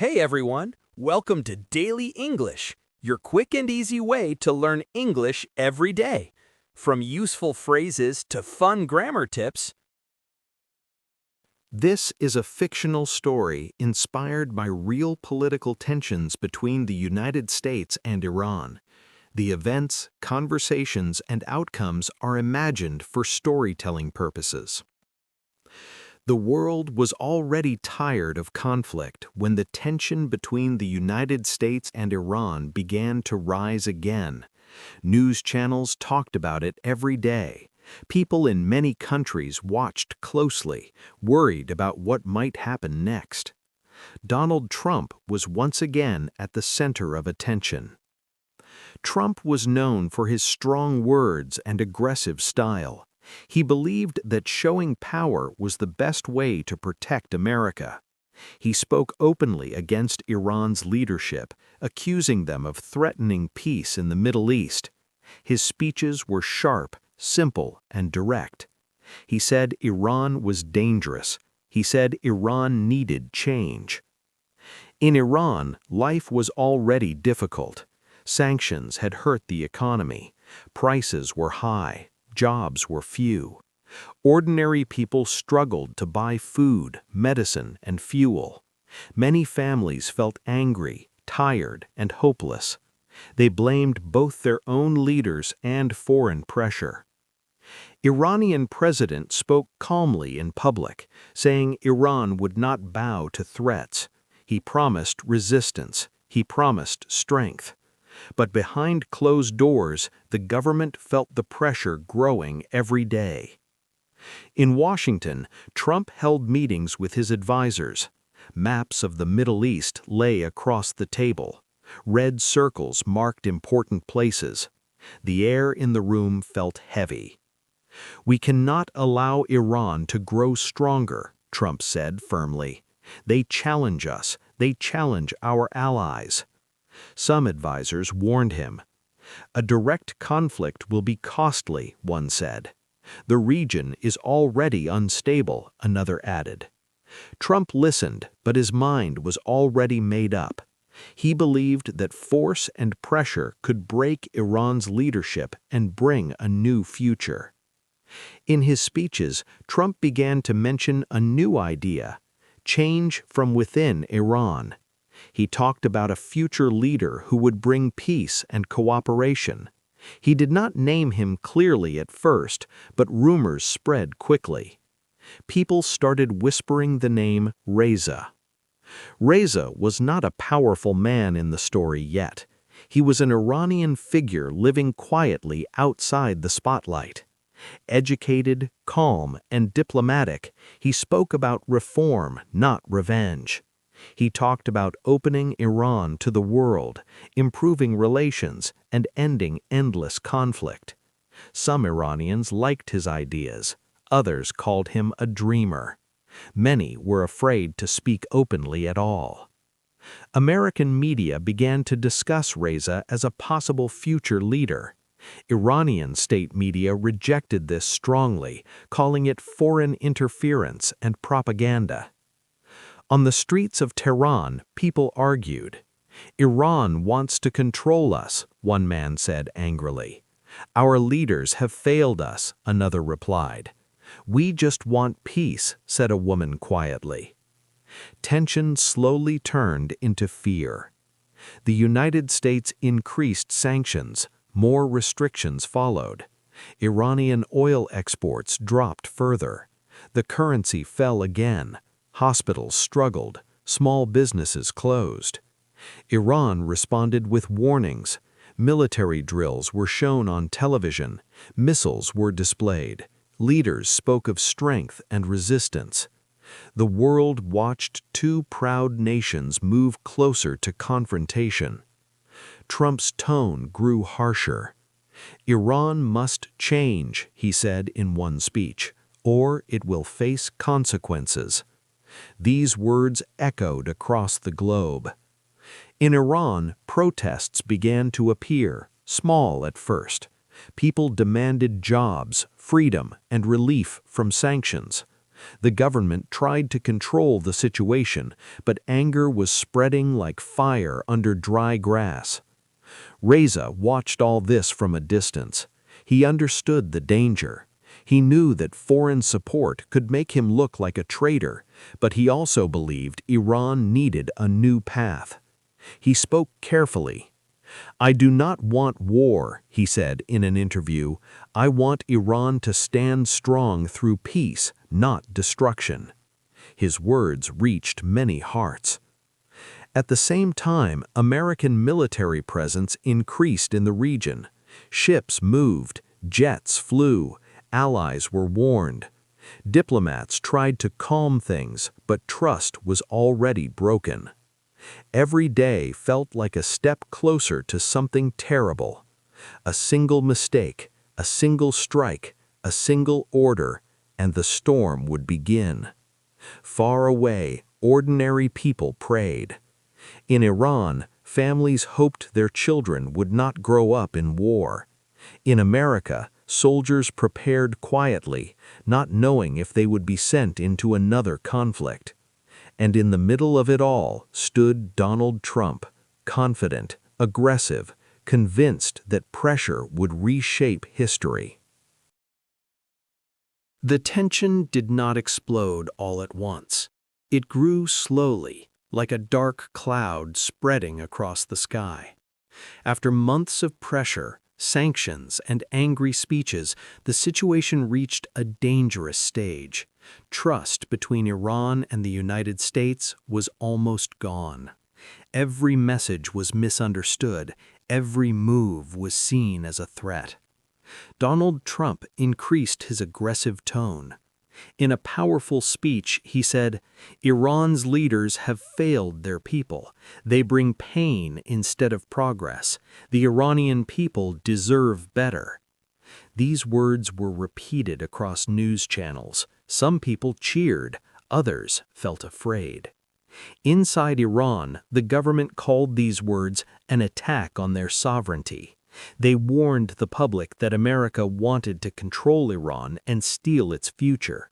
Hey everyone, welcome to Daily English, your quick and easy way to learn English every day. From useful phrases to fun grammar tips. This is a fictional story inspired by real political tensions between the United States and Iran. The events, conversations, and outcomes are imagined for storytelling purposes. The world was already tired of conflict when the tension between the United States and Iran began to rise again. News channels talked about it every day. People in many countries watched closely, worried about what might happen next. Donald Trump was once again at the center of attention. Trump was known for his strong words and aggressive style. He believed that showing power was the best way to protect America. He spoke openly against Iran's leadership, accusing them of threatening peace in the Middle East. His speeches were sharp, simple, and direct. He said Iran was dangerous. He said Iran needed change. In Iran, life was already difficult. Sanctions had hurt the economy. Prices were high. Jobs were few. Ordinary people struggled to buy food, medicine, and fuel. Many families felt angry, tired, and hopeless. They blamed both their own leaders and foreign pressure. Iranian president spoke calmly in public, saying Iran would not bow to threats. He promised resistance. He promised strength. But behind closed doors, the government felt the pressure growing every day. In Washington, Trump held meetings with his advisors. Maps of the Middle East lay across the table. Red circles marked important places. The air in the room felt heavy. "We cannot allow Iran to grow stronger," Trump said firmly. "They challenge us. They challenge our allies." Some advisors warned him. "A direct conflict will be costly," one said. "The region is already unstable," another added. Trump listened, but his mind was already made up. He believed that force and pressure could break Iran's leadership and bring a new future. In his speeches, Trump began to mention a new idea: change from within Iran. He talked about a future leader who would bring peace and cooperation. He did not name him clearly at first, but rumors spread quickly. People started whispering the name Reza. Reza was not a powerful man in the story yet. He was an Iranian figure living quietly outside the spotlight. Educated, calm, and diplomatic, he spoke about reform, not revenge. He talked about opening Iran to the world, improving relations, and ending endless conflict. Some Iranians liked his ideas. Others called him a dreamer. Many were afraid to speak openly at all. American media began to discuss Reza as a possible future leader. Iranian state media rejected this strongly, calling it foreign interference and propaganda. On the streets of Tehran, people argued. "Iran wants to control us," one man said angrily. "Our leaders have failed us," another replied. "We just want peace," said a woman quietly. Tension slowly turned into fear. The United States increased sanctions. More restrictions followed. Iranian oil exports dropped further. The currency fell again. Hospitals struggled. Small businesses closed. Iran responded with warnings. Military drills were shown on television. Missiles were displayed. Leaders spoke of strength and resistance. The world watched two proud nations move closer to confrontation. Trump's tone grew harsher. "Iran must change," he said in one speech, "or it will face consequences." These words echoed across the globe. In Iran, protests began to appear, small at first. People demanded jobs, freedom, and relief from sanctions. The government tried to control the situation, but anger was spreading like fire under dry grass. Reza watched all this from a distance. He understood the danger. He knew that foreign support could make him look like a traitor, but he also believed Iran needed a new path. He spoke carefully. "I do not want war," he said in an interview. "I want Iran to stand strong through peace, not destruction." His words reached many hearts. At the same time, American military presence increased in the region. Ships moved, jets flew, allies were warned. Diplomats tried to calm things, but trust was already broken. Every day felt like a step closer to something terrible. A single mistake, a single strike, a single order, and the storm would begin. Far away, ordinary people prayed. In Iran, families hoped their children would not grow up in war. In America, soldiers prepared quietly, not knowing if they would be sent into another conflict. And in the middle of it all stood Donald Trump, confident, aggressive, convinced that pressure would reshape history. The tension did not explode all at once. It grew slowly, like a dark cloud spreading across the sky. After months of pressure, sanctions, and angry speeches, the situation reached a dangerous stage. Trust between Iran and the United States was almost gone. Every message was misunderstood. Every move was seen as a threat. Donald Trump increased his aggressive tone. In a powerful speech, he said, "Iran's leaders have failed their people. They bring pain instead of progress. The Iranian people deserve better." These words were repeated across news channels. Some people cheered, others felt afraid. Inside Iran, the government called these words an attack on their sovereignty. They warned the public that America wanted to control Iran and steal its future.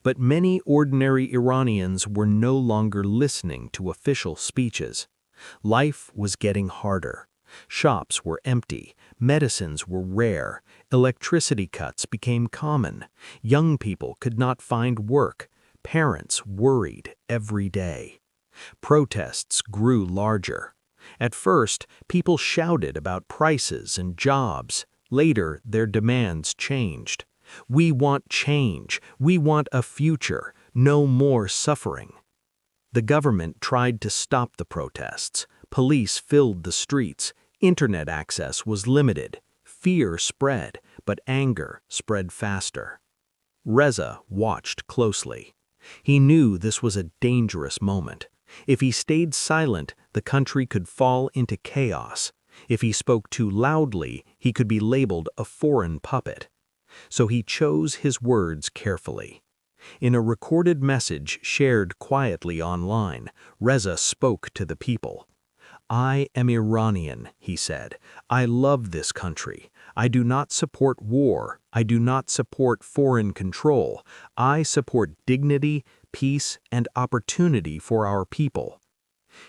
But many ordinary Iranians were no longer listening to official speeches. Life was getting harder. Shops were empty, medicines were rare, electricity cuts became common, young people could not find work, parents worried every day. Protests grew larger. At first, people shouted about prices and jobs. Later, their demands changed. "We want change. We want a future. No more suffering." The government tried to stop the protests. Police filled the streets. Internet access was limited. Fear spread, but anger spread faster. Reza watched closely. He knew this was a dangerous moment. If he stayed silent, the country could fall into chaos. If he spoke too loudly, he could be labeled a foreign puppet. So he chose his words carefully. In a recorded message shared quietly online, Reza spoke to the people. "I am Iranian," he said. "I love this country. I do not support war. I do not support foreign control. I support dignity, peace, and opportunity for our people."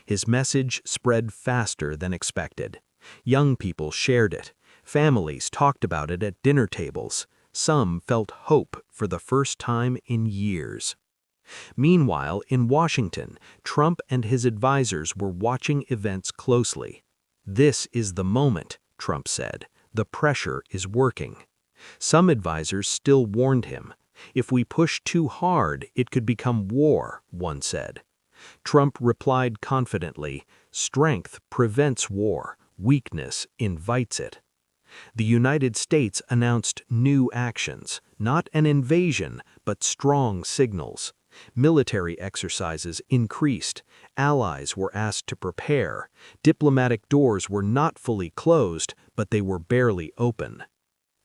His message spread faster than expected. Young people shared it. Families talked about it at dinner tables. Some felt hope for the first time in years. Meanwhile, in Washington, Trump and his advisors were watching events closely. "This is the moment," Trump said. "The pressure is working." Some advisors still warned him. "If we push too hard, it could become war," one said. Trump replied confidently, "Strength prevents war. Weakness invites it." The United States announced new actions, not an invasion, but strong signals. Military exercises increased. Allies were asked to prepare. Diplomatic doors were not fully closed, but they were barely open.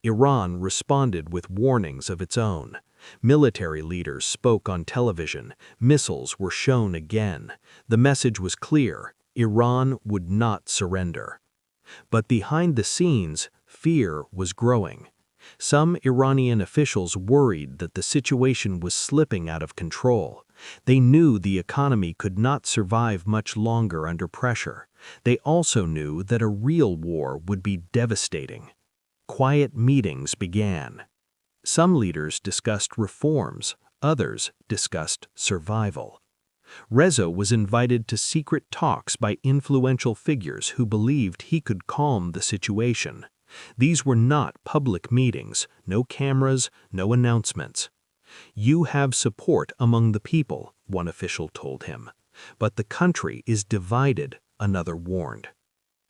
Iran responded with warnings of its own. Military leaders spoke on television. Missiles were shown again. The message was clear: Iran would not surrender. But behind the scenes, fear was growing. Some Iranian officials worried that the situation was slipping out of control. They knew the economy could not survive much longer under pressure. They also knew that a real war would be devastating. Quiet meetings began. Some leaders discussed reforms, others discussed survival. Reza was invited to secret talks by influential figures who believed he could calm the situation. These were not public meetings, no cameras, no announcements. "You have support among the people," one official told him. "But the country is divided," another warned.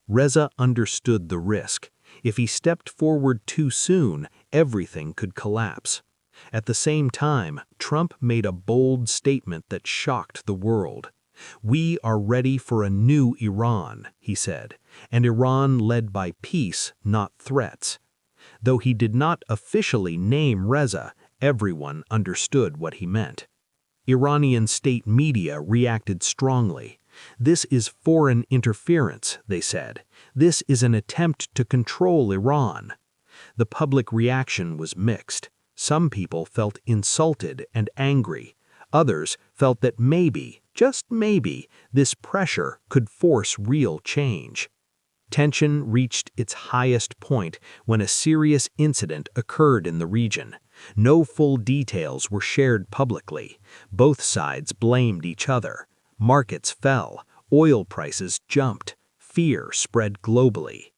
Reza understood the risk. If he stepped forward too soon, everything could collapse. At the same time, Trump made a bold statement that shocked the world. "We are ready for a new Iran," he said, "an Iran led by peace, not threats." Though he did not officially name Reza, everyone understood what he meant. Iranian state media reacted strongly. "This is foreign interference," they said. "This is an attempt to control Iran." The public reaction was mixed. Some people felt insulted and angry. Others felt that maybe, just maybe, this pressure could force real change. Tension reached its highest point when a serious incident occurred in the region. No full details were shared publicly. Both sides blamed each other. Markets fell. Oil prices jumped. Fear spread globally.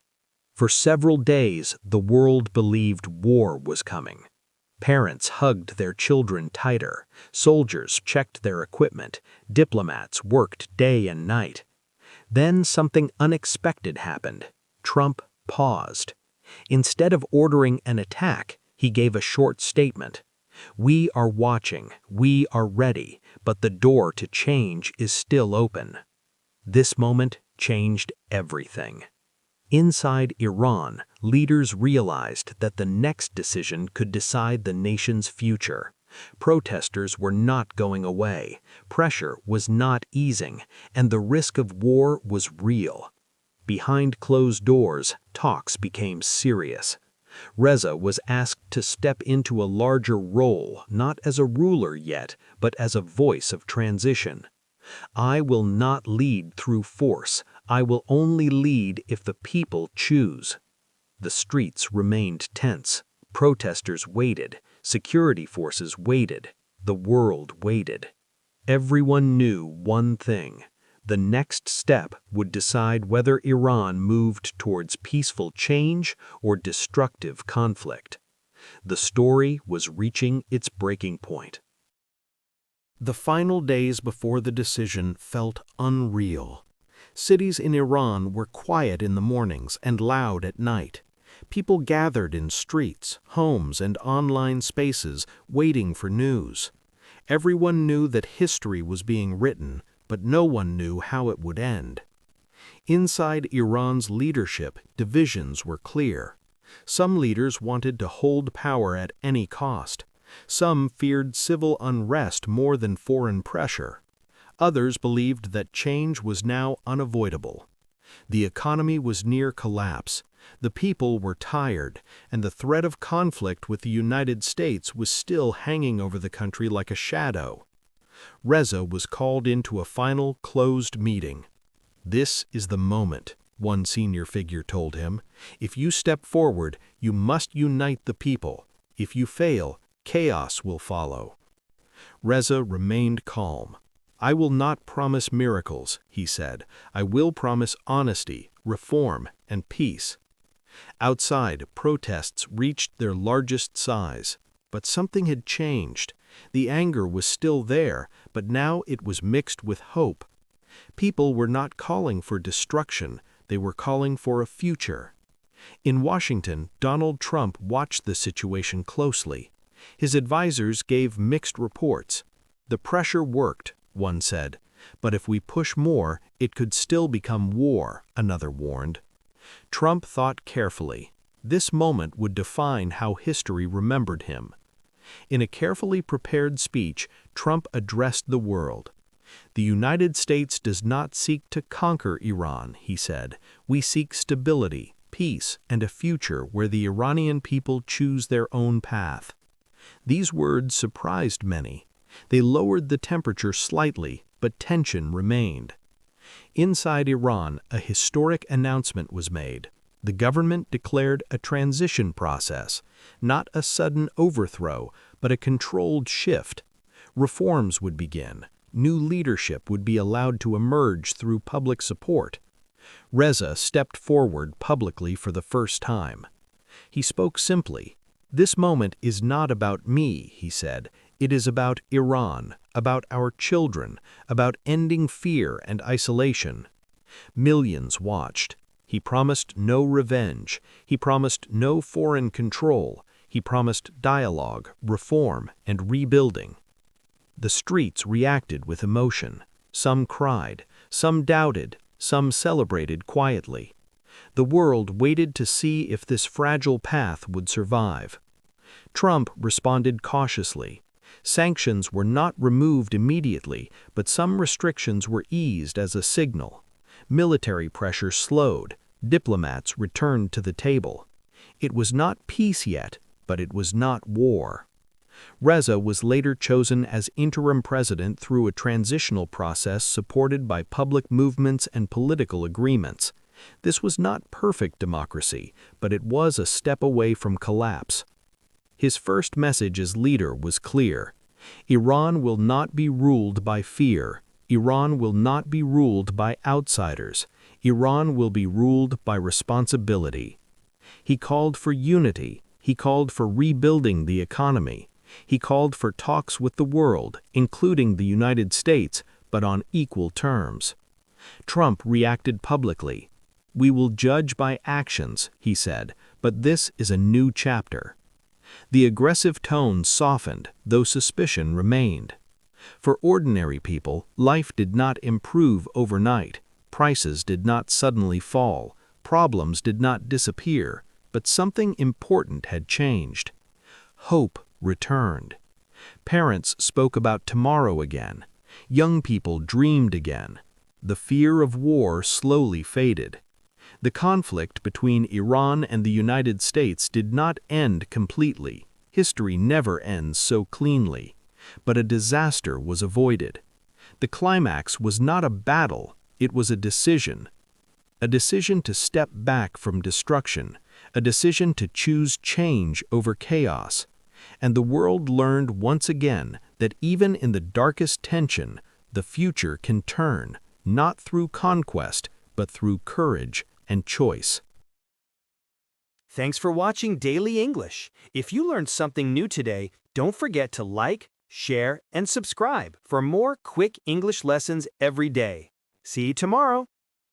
For several days, the world believed war was coming. Parents hugged their children tighter. Soldiers checked their equipment. Diplomats worked day and night. Then something unexpected happened. Trump paused. Instead of ordering an attack, he gave a short statement. "We are watching, we are ready, but the door to change is still open." This moment changed everything. Inside Iran, leaders realized that the next decision could decide the nation's future. Protesters were not going away, pressure was not easing, and the risk of war was real. Behind closed doors, talks became serious. Reza was asked to step into a larger role, not as a ruler yet, but as a voice of transition. "I will not lead through force. I will only lead if the people choose." The streets remained tense. Protesters waited. Security forces waited. The world waited. Everyone knew one thing. The next step would decide whether Iran moved towards peaceful change or destructive conflict. The story was reaching its breaking point. The final days before the decision felt unreal. Cities in Iran were quiet in the mornings and loud at night. People gathered in streets, homes, and online spaces waiting for news. Everyone knew that history was being written, but no one knew how it would end. Inside Iran's leadership, divisions were clear. Some leaders wanted to hold power at any cost. Some feared civil unrest more than foreign pressure. Others believed that change was now unavoidable. The economy was near collapse. The people were tired, and the threat of conflict with the United States was still hanging over the country like a shadow. Reza was called into a final closed meeting. "This is the moment," one senior figure told him. "If you step forward, you must unite the people. If you fail, chaos will follow." Reza remained calm. "I will not promise miracles," he said. "I will promise honesty, reform, and peace." Outside, protests reached their largest size. But something had changed. The anger was still there, but now it was mixed with hope. People were not calling for destruction, they were calling for a future. In Washington, Donald Trump watched the situation closely. His advisors gave mixed reports. "The pressure worked," one said, "but if we push more, it could still become war," another warned. Trump thought carefully. This moment would define how history remembered him. In a carefully prepared speech, Trump addressed the world. "The United States does not seek to conquer Iran," he said. "We seek stability. peace and a future where the Iranian people choose their own path. These words surprised many. They lowered the temperature slightly, but tension remained. Inside Iran, a historic announcement was made. The government declared a transition process, not a sudden overthrow, but a controlled shift. Reforms would begin. New leadership would be allowed to emerge through public support. Reza stepped forward publicly for the first time. He spoke simply. "This moment is not about me," he said. "It is about Iran, about our children, about ending fear and isolation." Millions watched. He promised no revenge. He promised no foreign control. He promised dialogue, reform, and rebuilding. The streets reacted with emotion. Some cried, some doubted, some celebrated quietly. The world waited to see if this fragile path would survive. Trump responded cautiously. Sanctions were not removed immediately, but some restrictions were eased as a signal. Military pressure slowed. Diplomats returned to the table. It was not peace yet, but it was not war. Reza was later chosen as interim president through a transitional process supported by public movements and political agreements. This was not perfect democracy, but it was a step away from collapse. His first message as leader was clear. Iran will not be ruled by fear. Iran will not be ruled by outsiders. Iran will be ruled by responsibility. He called for unity. He called for rebuilding the economy. He called for talks with the world, including the United States, but on equal terms. Trump reacted publicly. "We will judge by actions," he said, "but this is a new chapter." The aggressive tone softened, though suspicion remained. For ordinary people, life did not improve overnight. Prices did not suddenly fall. Problems did not disappear, but something important had changed. Hope returned. Parents spoke about tomorrow again. Young people dreamed again. The fear of war slowly faded. The conflict between Iran and the United States did not end completely. History never ends so cleanly. But a disaster was avoided. The climax was not a battle, it was a decision. A decision to step back from destruction, a decision to choose change over chaos. And the world learned once again that even in the darkest tension, the future can turn, not through conquest, but through courage and choice. Thanks for watching Daily English. If you learned something new today, don't forget to like, share, and subscribe for more quick English lessons every day. See you tomorrow.